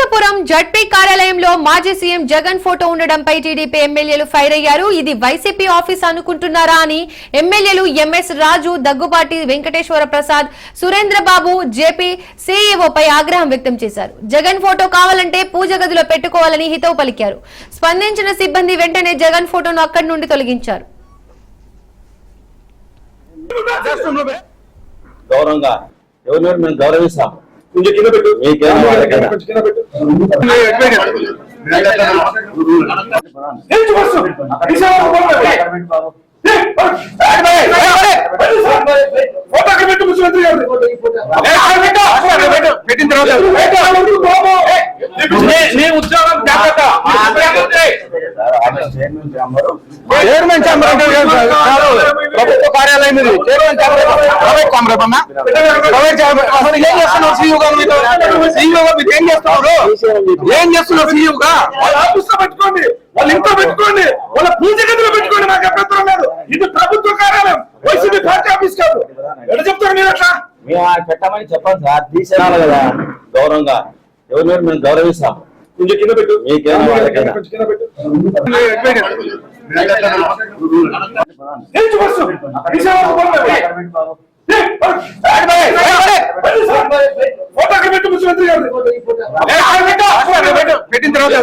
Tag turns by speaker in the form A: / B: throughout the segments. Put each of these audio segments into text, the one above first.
A: Anantapuram ZP కార్యాలయంలో మాజీ CM Jagan photo ఉండడంపై TDP ఎమ్మెల్యేలు ఫైర్ అయ్యారు. ఇది వైసీపీ ఆఫీస్ అనుకుంటున్నారా అని ఎమ్మెల్యేలు ఎంఎస్ రాజు, దగ్గుబాటి వెంకటేశ్వర ప్రసాద్, సురేంద్రబాబు, జేపీ సీఈఓపై ఆగ్రహం వ్యక్తం చేశారు. జగన్ ఫోటో కావాలంటే పూజ గదిలో పెట్టుకోవాలని హితవు పలికారు. స్పందించిన సిబ్బంది వెంటనే జగన్ ఫోటోను అక్కడి నుండి తొలగించారు.
B: గౌరవంగా ఎవరు మేము గౌరవిస్తాం. కొంచెం కింద పెట్టు. పెట్టిన ఉద్యోగం చైర్మన్ ఛాంబర్ అంటే ప్రభుత్వ కార్యాలయం ఇది. చైర్మన్ ప్రైవేట్ ఛాంబర్ అన్నా, ప్రైవేట్ ఛాంబర్. అసలు ఏం చేస్తున్నారు సీఈఓగా? సీఈఓగా మీరు ఏం చేస్తున్నారు? ఏం చేస్తున్నారు సీఈఓగా? వాళ్ళ ఆఫీస్ లో పెట్టుకోండి, వాళ్ళ ఇంట్లో పెట్టుకోండి, వాళ్ళ పూజ గదిలో పెట్టుకోండి. నాకు అభ్యంతరం లేదు. ఇది ప్రభుత్వ కార్యాలయం, వైసీపీ పార్టీ ఆఫీస్ కాదు. ఎట్లా చెప్తారు మీరు? అట్లా మేము పెట్టమని చెప్పండి సార్. తీసేయాలి కదా. గౌరవంగా ఎవరు మేము గౌరవిస్తాం. కొంచెం కింద పెట్టు. పెట్టిన తర్వాత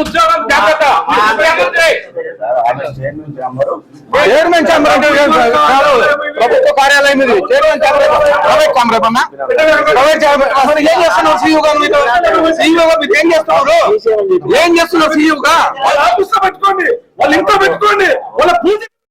B: ఉద్యోగం చైర్మన్ ఛాంబర్ అంటే ప్రభుత్వ కార్యాలయం ఇది. చైర్మన్ ఛాంబర్ ప్రైవేట్ ఛాంబర్ అన్నా, ప్రైవేట్ ఛాంబర్. అసలు ఏం చేస్తున్నారు సీఈఓగా? సీఈఓగా మీరు ఏం చేస్తున్నారు? ఏం చేస్తున్నారు సీఈఓగా? వాళ్ళ ఆఫీస్ లో పెట్టుకోండి, వాళ్ళ ఇంట్లో పెట్టుకోండి, వాళ్ళ పూజ